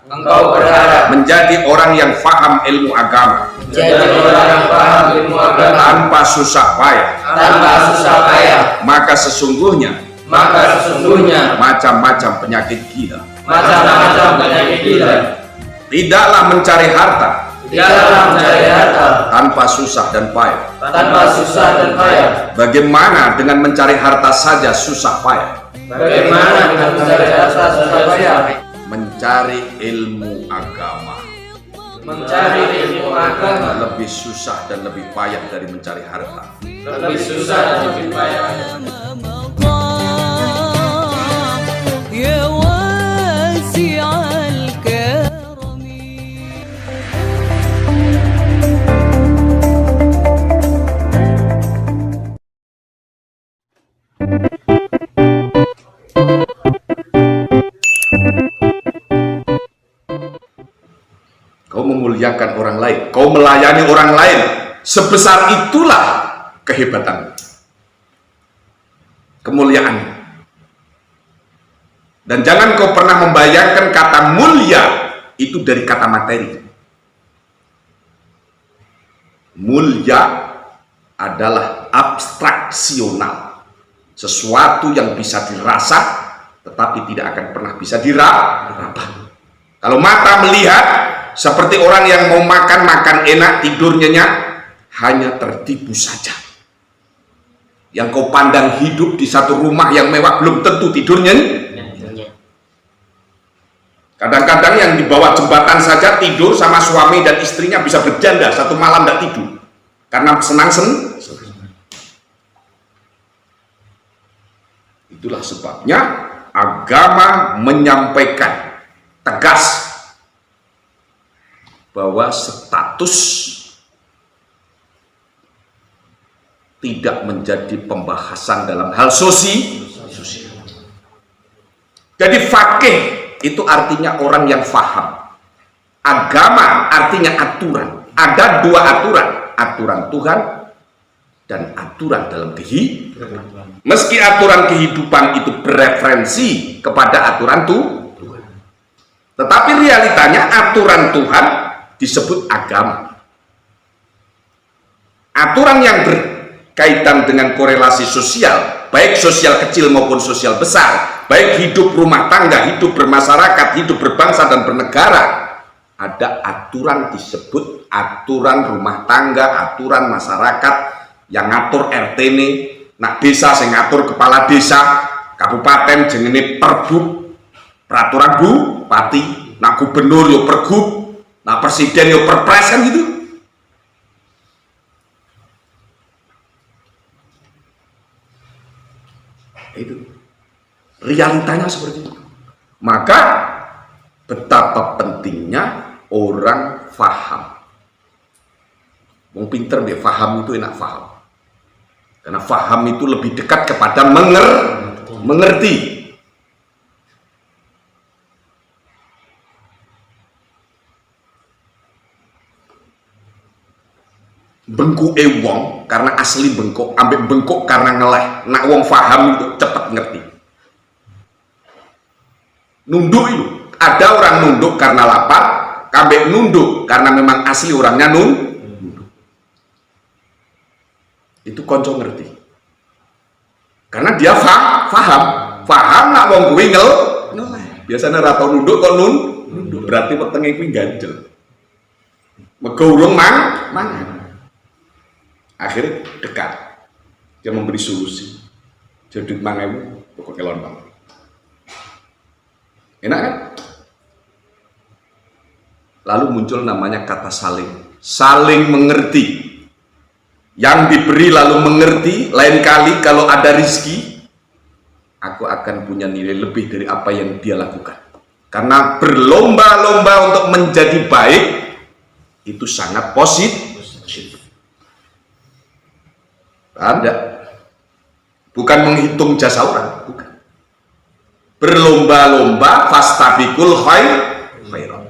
engkau berharap menjadi orang yang faham ilmu agama, menjadi orang yang paham ilmu agama tanpa susah payah, maka sesungguhnya macam-macam penyakit gila tidaklah mencari harta tanpa susah dan payah. Bagaimana dengan mencari harta saja susah payah? Mencari ilmu agama lebih susah dan lebih payah dari mencari harta. Kau memuliakan orang lain, kau melayani orang lain, sebesar itulah kehebatan, kemuliaan. Dan jangan kau pernah membayangkan kata mulia itu dari kata materi. Mulia adalah abstraksional, sesuatu yang bisa dirasa tetapi tidak akan pernah bisa diraba. Kalau mata melihat seperti orang yang mau makan enak, tidur nyenyak, hanya tertipu saja. Yang kau pandang hidup di satu rumah yang mewah belum tentu tidurnya. Kadang-kadang yang di bawah jembatan saja tidur sama suami dan istrinya bisa berjanda satu malam tidak tidur karena senang. Itulah sebabnya agama menyampaikan tegas bahwa status tidak menjadi pembahasan dalam hal sosial. Jadi fakih itu artinya orang yang faham. Agama artinya aturan. Ada dua aturan, aturan Tuhan dan aturan dalam kehidupan. Meski aturan kehidupan itu bereferensi kepada aturan Tuhan, tetapi realitanya aturan Tuhan disebut agama. Aturan yang berkaitan dengan korelasi sosial, baik sosial kecil maupun sosial besar, baik hidup rumah tangga, hidup bermasyarakat, hidup berbangsa dan bernegara, ada aturan disebut aturan rumah tangga, aturan masyarakat yang ngatur RT ini, nak desa sing ngatur kepala desa, kabupaten jenenge perbuk, peraturan bupati, nak gubernur yo pergub, nah presiden yo perpres kan gitu. Itu realitanya seperti itu. Maka betapa pentingnya orang faham. Wong pinter deh, faham itu enak faham. Karena faham itu lebih dekat kepada mengerti. Bengkok wong karena asli bengkok, ambek bengkok karena ngeleh. Nak wong faham itu cepet ngerti. Nunduk itu, ada orang nunduk karena lapar, ambek nunduk karena memang asli orangnya nunduk. Itu konco ngerti. Karena dia faham nak wong kuwi ngeleh. Biasanya ratau nunduk kok nunduk, berarti wetenge kuwi ganjel. Mergo urung mangan. Akhirnya dekat, dia memberi solusi. Jadi mangewu pokok kelon bang. Enak kan? Lalu muncul namanya kata saling mengerti. Yang diberi lalu mengerti, lain kali kalau ada rizki, aku akan punya nilai lebih dari apa yang dia lakukan. Karena berlomba-lomba untuk menjadi baik itu sangat positif. Anda bukan menghitung jasa orang, bukan. Berlomba-lomba fastabiqul khairat.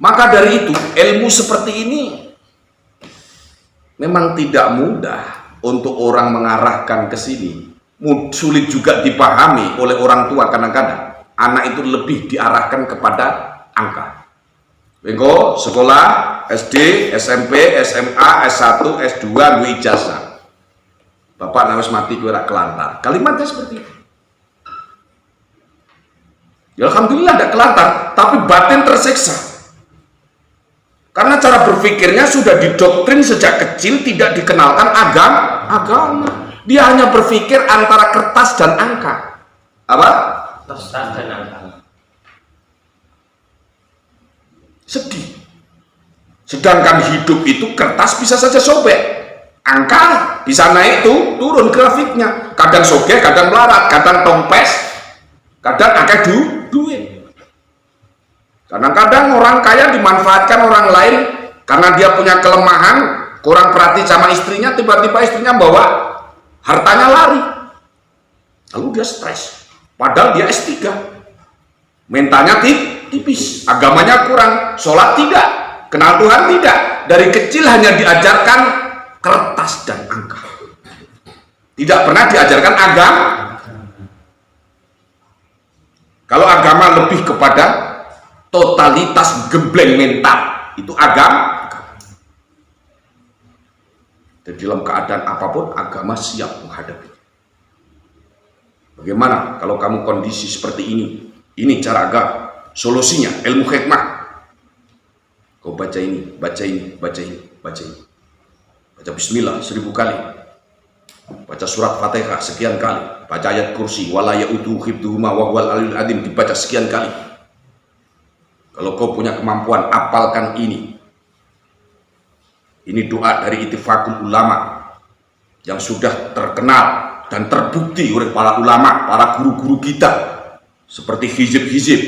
Maka dari itu ilmu seperti ini memang tidak mudah untuk orang mengarahkan ke sini. Sulit juga dipahami oleh orang tua kadang-kadang. anak itu lebih diarahkan kepada angka. Bengko sekolah SD, SMP, SMA, S1, S2, gue ijazah. Bapak nawes mati gue rak kelantar. Kalimatnya seperti itu. Ya alhamdulillah tidak kelantar, tapi batin tersiksa. Karena cara berpikirnya sudah didoktrin sejak kecil, tidak dikenalkan agama. Dia hanya berpikir antara kertas dan angka. Apa? Kertas dan angka. Sedih. Sedangkan hidup itu kertas bisa saja sobek, angka bisa naik turun grafiknya. Kadang sobek, kadang melarat, kadang tompes, kadang akeh duit. Kadang-kadang orang kaya dimanfaatkan orang lain karena dia punya kelemahan, kurang perhati sama istrinya, tiba-tiba istrinya bawa hartanya lari. Lalu dia stres. Padahal dia S3. Mentalnya tipis, agamanya kurang, sholat tidak, kenal Tuhan tidak. Dari kecil hanya diajarkan kertas dan angka. Tidak pernah diajarkan agama. Kalau agama lebih kepada totalitas gembleng mental, itu agama. Dan dalam keadaan apapun agama siap menghadapi. Bagaimana kalau kamu kondisi seperti ini? Ini cara agama, solusinya ilmu hikmah. Kau baca ini, baca ini, baca ini, baca ini. Baca bismillah 1000 kali. Baca surat Fatihah sekian kali. Baca ayat kursi wala ya'uduhu hifdzuhuma wa huwal aliyyul azim dibaca sekian kali. Kalau kau punya kemampuan, apalkan ini. Ini doa dari Ittifaqul Ulama yang sudah terkenal dan terbukti oleh para ulama, para guru-guru kita, seperti hizib-hizib.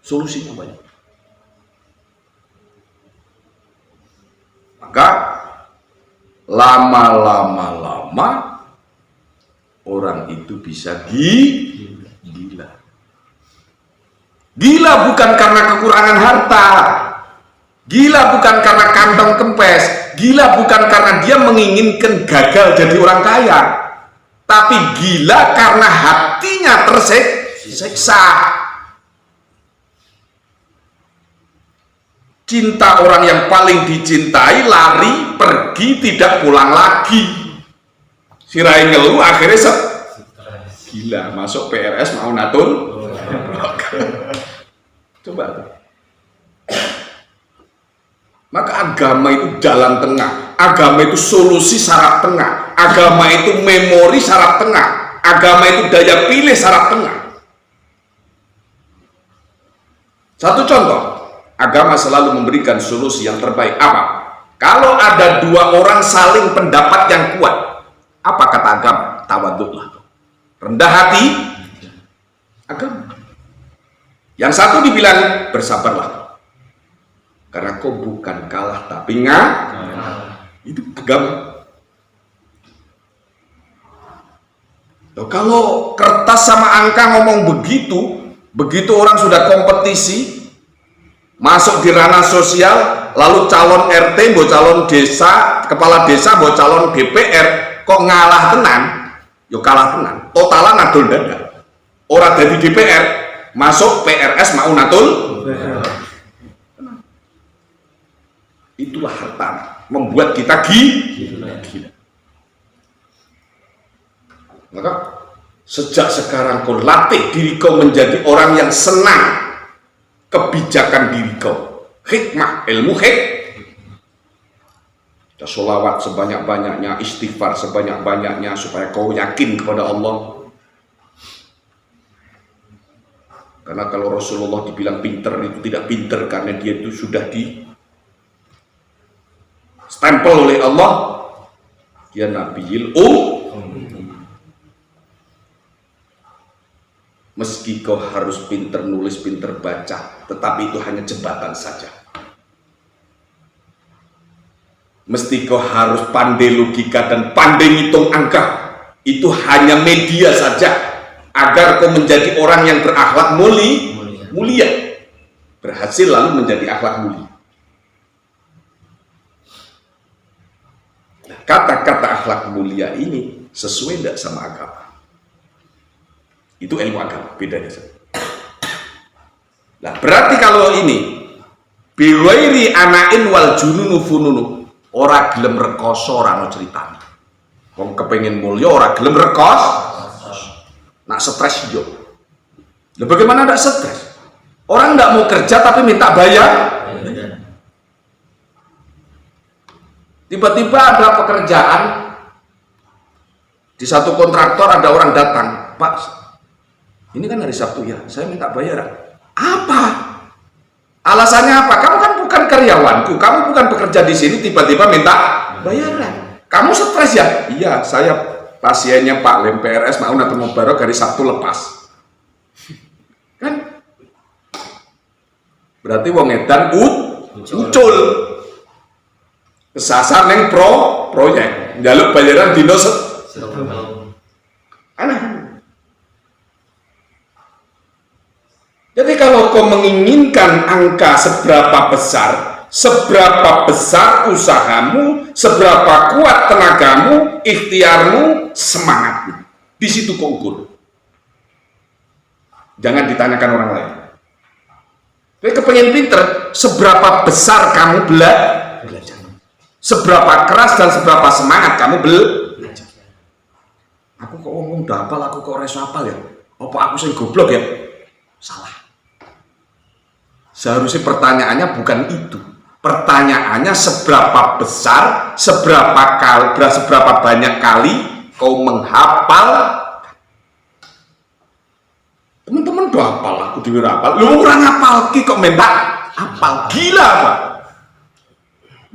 Solusinya banyak. Maka lama-lama orang itu bisa gila. Gila bukan karena kekurangan harta, gila bukan karena kantong kempes, gila bukan karena dia menginginkan gagal jadi orang kaya, tapi gila karena hatinya tersiksa. Cinta orang yang paling dicintai lari pergi tidak pulang lagi. Sirai ngeluh akhirnya gila masuk PRS mau natul. Coba tuh. Maka agama itu jalan tengah, agama itu solusi syarat tengah, agama itu memori syarat tengah, agama itu daya pilih syarat tengah. Satu contoh, agama selalu memberikan solusi yang terbaik. Apa? Kalau ada dua orang saling pendapat yang kuat, apa kata agama? Tawaduklah, rendah hati. Agama. Yang satu dibilang bersabarlah, karena kau bukan kalah tapi itu agama. Loh, kalau kertas sama angka ngomong begitu orang sudah kompetisi, masuk di ranah sosial, lalu calon RT, calon desa, kepala desa, calon DPR, kok ngalah tenan? Yo kalah tenan, totalan adol dada. Orang dari DPR, masuk PRS mau natul. Itulah harta, membuat kita gila. Maka sejak sekarang kau latih diri kau menjadi orang yang senang kebijakan diri kau, hikmah, ilmu kita sholawat sebanyak-banyaknya, istighfar sebanyak-banyaknya supaya kau yakin kepada Allah. Karena kalau Rasulullah dibilang pinter itu tidak pinter karena dia itu sudah di stempel oleh Allah, dia Nabiyil Meski kau harus pinter nulis, pinter baca, tetapi itu hanya jembatan saja. Mesti kau harus pandai logika dan pandai ngitung angka, itu hanya media saja agar kau menjadi orang yang berakhlak mulia. Berhasil lalu menjadi akhlak mulia. Kata-kata akhlak mulia ini sesuai tidak sama agama? Itu ilmu agama, bedanya. Nah, berarti kalau ini biwairi anain wal jununu fununu, ora gelem rekoso ora ono ceritane. Wong kepengin mulya ora gelem rekos, nak stres yo. Lah bagaimana ndak stres? Orang ndak mau kerja tapi minta bayar. Tiba-tiba ada pekerjaan di satu kontraktor, ada orang datang, Pak, ini kan hari Sabtu ya, saya minta bayaran. Apa? Alasannya apa? Kamu kan bukan karyawanku, kamu bukan bekerja di sini, tiba-tiba minta bayaran. Kamu stres ya? Iya, saya pasiennya Pak Lem PRS Maunatul Mubarok hari Sabtu lepas. Kan? Berarti wong edan ucul. Kesasar neng proyek, njaluk bayaran dino aneh. Jadi kalau kau menginginkan angka seberapa besar usahamu, seberapa kuat tenagamu, ikhtiarmu, semangatmu, di situ kau ukur. Jangan ditanyakan orang lain. Tapi kepengen pinter, seberapa besar kamu belajar, seberapa keras dan seberapa semangat kamu belajar. Aku kok ngomong udah hafal, aku kok reso hafal ya? Apa aku sing goblok ya? Salah. Seharusnya pertanyaannya bukan itu. Pertanyaannya seberapa besar, seberapa banyak kali kau menghafal. Teman-teman udah hafal, aku diwira hafal. Lu kurang hafal ki kok minta hafal. Gila apa?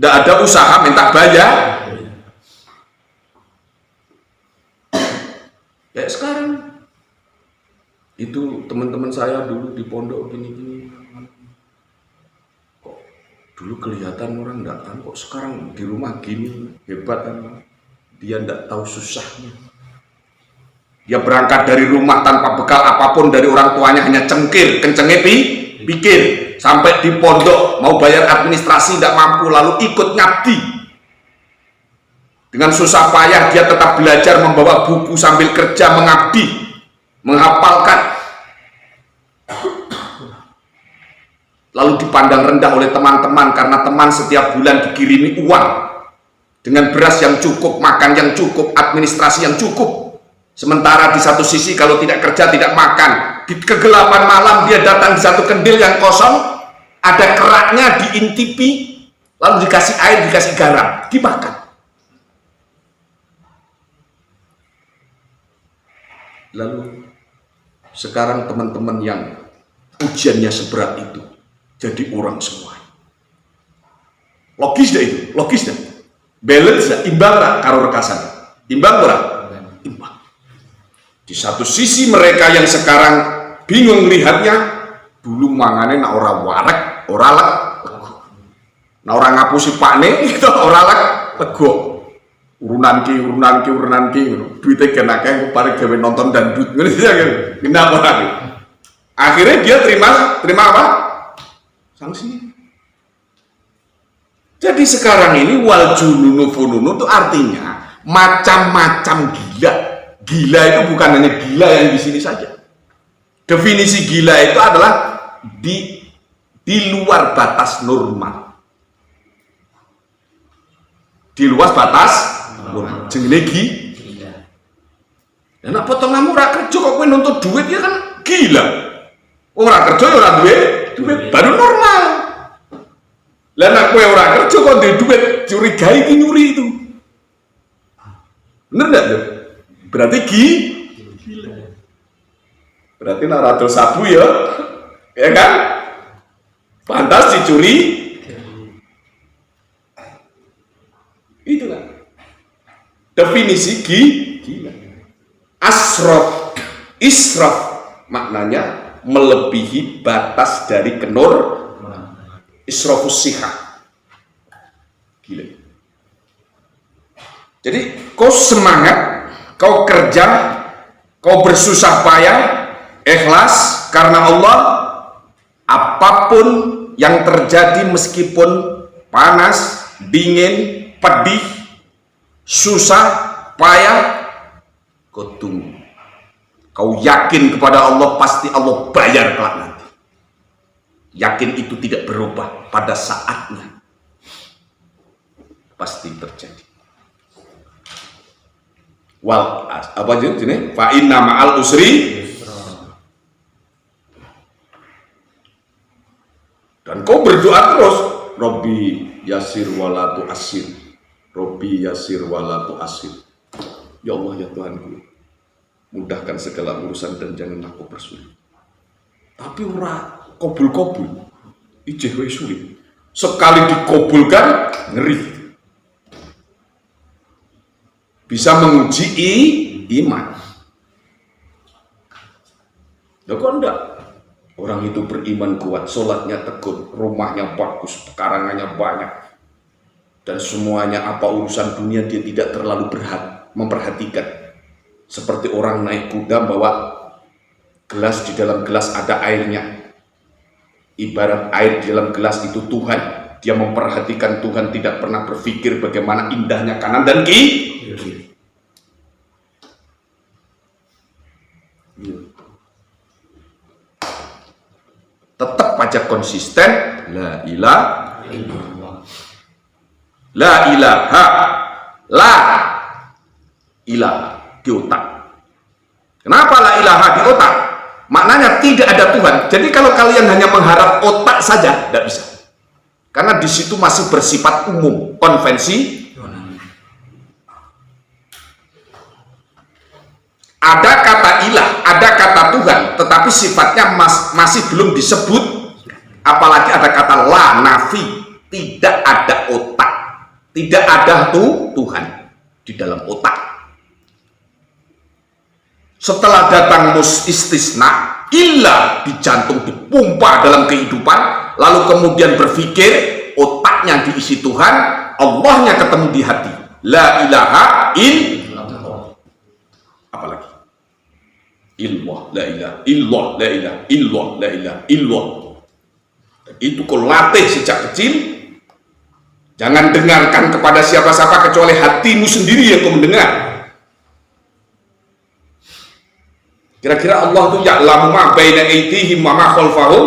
Nggak ada usaha minta bayar. Ya sekarang itu teman-teman saya dulu di pondok gini-gini, kok dulu kelihatan orang datang, kok sekarang di rumah gini hebat kan? Dia nggak tahu susahnya. Dia berangkat dari rumah tanpa bekal apapun dari orang tuanya, hanya cengkir, kencengnya pikir. Sampai di pondok mau bayar administrasi tidak mampu, lalu ikut ngabdi. Dengan susah payah dia tetap belajar, membawa buku sambil kerja, mengabdi, menghafalkan. Lalu dipandang rendah oleh teman-teman karena teman setiap bulan dikirimi uang dengan beras yang cukup, makan yang cukup, administrasi yang cukup. Sementara di satu sisi kalau tidak kerja tidak makan. Di kegelapan malam dia datang di satu kendil yang kosong, ada keraknya, diintipi, lalu dikasih air, dikasih garam, dimakan. Lalu sekarang teman-teman yang ujiannya seberat itu jadi orang semua. Logis dah itu, logis dah. Balance dah, imbang lah karo rekasan. Imbang orang? Imbang. Di satu sisi mereka yang sekarang bingung melihatnya, dulu mangane nak ora warek, ora lek, nah orang ngapusi pakne itu ora lek, tego. Urunan ki, duitnya kenake, parek gawe nonton dan duit, kenapa lagi? Akhirnya dia terima apa? Sanksi. Jadi sekarang ini wal jununu fununu itu artinya macam-macam gila. Gila itu bukan hanya gila yang di sini saja. Definisi gila itu adalah di luar batas normal. Di luar batas normal. Jenenge gila. Dan nak potong kamu ora kerja kok kowe nuntut duit ya kan gila. Ora kerja ya ora duit baru normal. Lah nek kowe ora kerja kok duwe duit curigai ki nyuri itu. Bener enggak tuh? Berarti gila. Berarti nak ratu sabu ya kan? Pantas dicuri. Itulah definisi gila. Israf maknanya melebihi batas dari kenur. Israfus siha. Gila. Jadi kau semangat, kau kerja, kau bersusah payah, ikhlas karena Allah. Apapun yang terjadi meskipun panas, dingin, pedih, susah, payah, kau tunggu. kau yakin kepada Allah, pasti Allah bayar kelak nanti. Yakin itu tidak berubah, pada saatnya pasti terjadi. Wal apa jenis? Fa inna ma'al usri, dan kau berdoa terus, Robbi yasir walatu asir, Robbi yasir walatu asir. Ya Allah, ya Tuhanku, mudahkan segala urusan dan janganlah kau persulit. Tapi ora kobul-kobul, ijeh wae sulit. Sekali dikobulkan ngeri, bisa menguji iman. Loh kok enggak? Orang itu beriman kuat, sholatnya tekun, rumahnya bagus, pekarangannya banyak, dan semuanya apa urusan dunia dia tidak terlalu memperhatikan. Seperti orang naik kuda bawa gelas, di dalam gelas ada airnya. Ibarat air di dalam gelas itu Tuhan. Dia memperhatikan Tuhan, tidak pernah berpikir bagaimana indahnya kanan dan kiri. Tetap aja konsisten, la ilaha illallah. La ilaha, la ilaha di otak. Kenapa la ilaha di otak? Maknanya tidak ada Tuhan. Jadi kalau kalian hanya mengharap otak saja, tidak bisa. Karena di situ masih bersifat umum, konvensi. Ada kata ilah, ada kata Tuhan, tetapi sifatnya masih belum disebut. Apalagi ada kata la, nafi, tidak ada otak, tidak ada Tuhan di dalam otak. Setelah datang istisna, ilah di jantung, dipompa dalam kehidupan, lalu kemudian berpikir, otaknya diisi Tuhan, Allahnya ketemu di hati. La ilaha illallah. Apalagi? Illallah, la ilaha illallah, la ilaha illallah, la ilaha illallah. Itu kau latih sejak kecil. Jangan dengarkan kepada siapa-siapa kecuali hatimu sendiri yang kau mendengar. Kira-kira Allah itu ya'lamu ma baina aydihim wa ma khalfahum.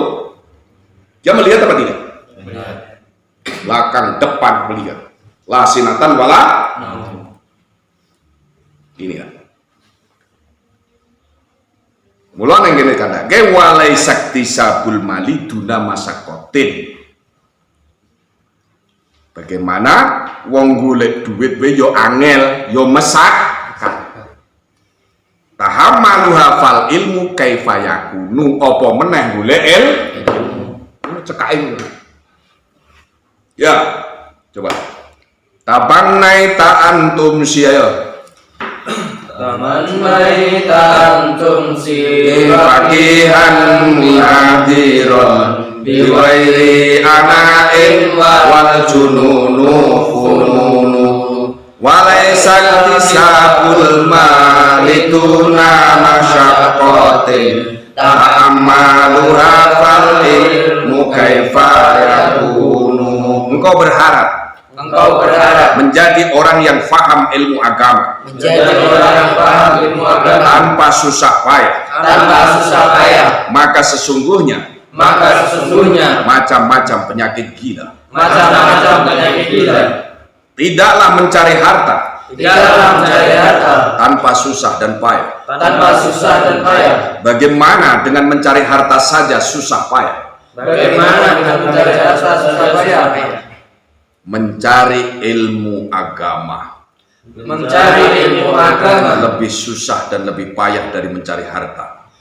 Dia melihat apa tidak? Melihat. Belakang, depan melihat. La sinatan wala. Ini kan. Mula nang kene kandhake walai sakti sabul mali duna masakotin. Bagaimana wong golek duit wae yo angel, yo mesak. Tahamalu hafal ilmu kaifa yakunu, apa meneh golek ilmu. Cekain. Ya, coba. Tabannai ta antum siya. Tabannai ta antum siya. Faqihan muhadiron biwairi ana'in wal jununu fununu. Walaisa tisabul malituna masyaqqatin ta'ammalu hafal ilmu kaifa yakunu. Engkau berharap menjadi orang yang faham ilmu agama, tanpa susah payah, maka sesungguhnya macam-macam penyakit gila. Tidaklah mencari harta tanpa susah dan payah. Bagaimana dengan mencari harta saja susah payah? Mencari ilmu agama lebih susah dan lebih payah dari mencari harta.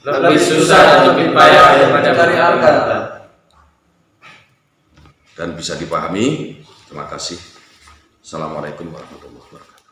Dan bisa dipahami. Terima kasih. Assalamualaikum warahmatullahi wabarakatuh.